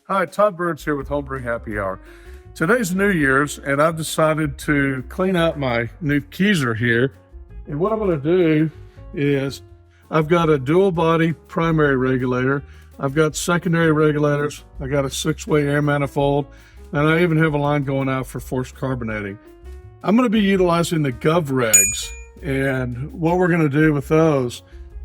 Hi, Todd Burns here with Homebrew Happy Hour. Today's New Year's, and I've decided to clean out my new Keezer here. And what I'm going to do is I've got a dual body primary regulator. I've got secondary regulators. I got a 6-way air manifold, and I even have a line going out for forced carbonating. I'm going to be utilizing the GovRegs, and what we're going to do with those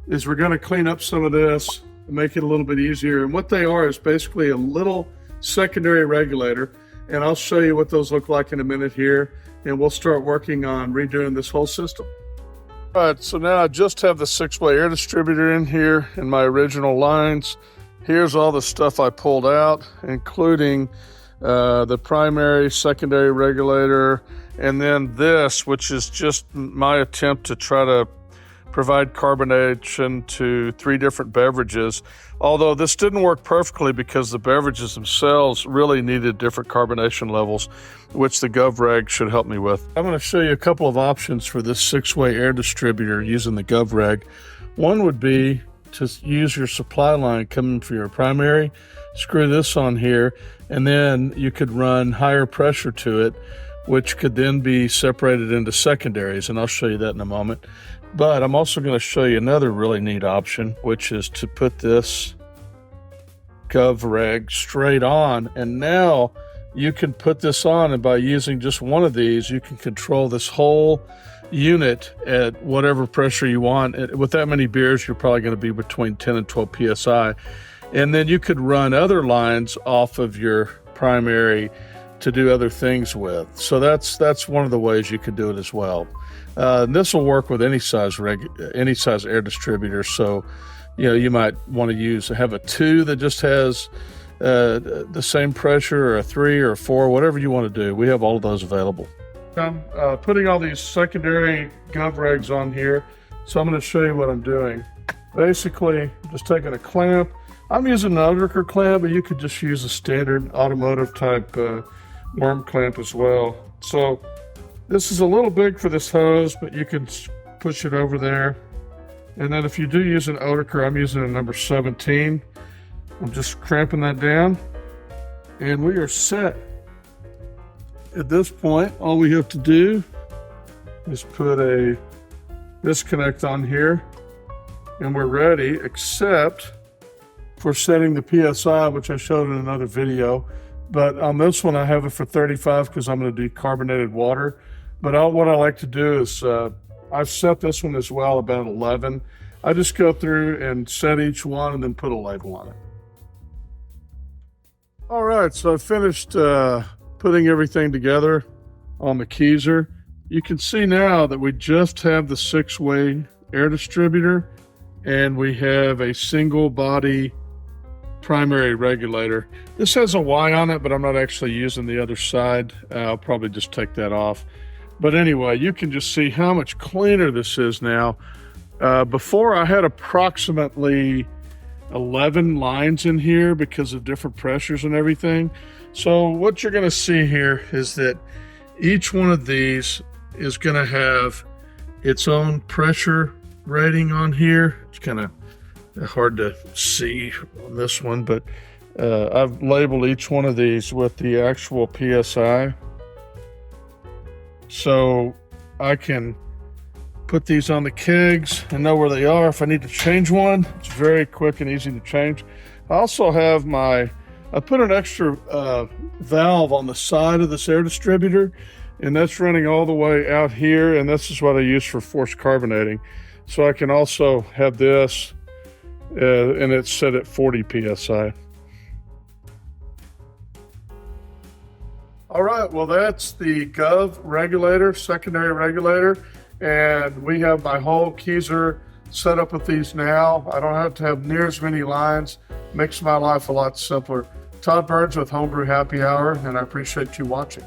is we're going to clean up some of this, make it a little bit easier. And what they are is basically a little secondary regulator, and I'll show you what those look like in a minute here, and we'll start working on redoing this whole system. All right, so now I just have the 6-way air distributor in here in my original lines. Here's all the stuff I pulled out, including the primary, secondary regulator, and then this, which is just my attempt to try to provide carbonation to 3 different beverages. Although this didn't work perfectly because the beverages themselves really needed different carbonation levels, which the GovReg should help me with. I'm going to show you a couple of options for this 6-way air distributor using the GovReg. One would be to use your supply line coming from your primary, screw this on here, and then you could run higher pressure to it, which could then be separated into secondaries, and I'll show you that in a moment. But I'm also going to show you another really neat option, which is to put this GovReg straight on. And now you can put this on, and by using just one of these, you can control this whole unit at whatever pressure you want. With that many beers, you're probably going to be between 10 and 12 PSI. And then you could run other lines off of your primary to do other things with. So that's one of the ways you could do it as well. This will work with any size air distributor. So, you might want to have a 2 that just has the same pressure, or a 3 or a 4, whatever you want to do. We have all of those available. I'm putting all these secondary GovRegs on here. So I'm going to show you what I'm doing. Basically, just taking a clamp. I'm using an outrigger clamp, but you could just use a standard automotive type worm clamp as well. So this is a little big for this hose, but you can push it over there. And then if you do use an outrigger, I'm using a number 17. I'm just cramping that down, and we are set. At this point, all we have to do is put a disconnect on here, and we're ready, except for setting the PSI, which I showed in another video. But on this one, I have it for 35 because I'm going to do carbonated water. But what I like to do is, I've set this one as well about 11. I just go through and set each one and then put a label on it. All right, so I finished putting everything together on the Keezer. You can see now that we just have the 6-way air distributor, and we have a single body primary regulator. This has a Y on it, but I'm not actually using the other side. I'll probably just take that off. But anyway, you can just see how much cleaner this is now. Before, I had approximately 11 lines in here because of different pressures and everything. So what you're going to see here is that each one of these is going to have its own pressure rating on here. It's kind of hard to see on this one, but I've labeled each one of these with the actual PSI. So I can put these on the kegs and know where they are. If I need to change one, it's very quick and easy to change. I also have I put an extra valve on the side of this air distributor, and that's running all the way out here, and this is what I use for forced carbonating. So I can also have this, and it's set at 40 PSI. All right, well, that's the Gov regulator, secondary regulator, and we have my whole Keezer set up with these now. I don't have to have near as many lines. Makes my life a lot simpler. Todd Burns with Homebrew Happy Hour, and I appreciate you watching.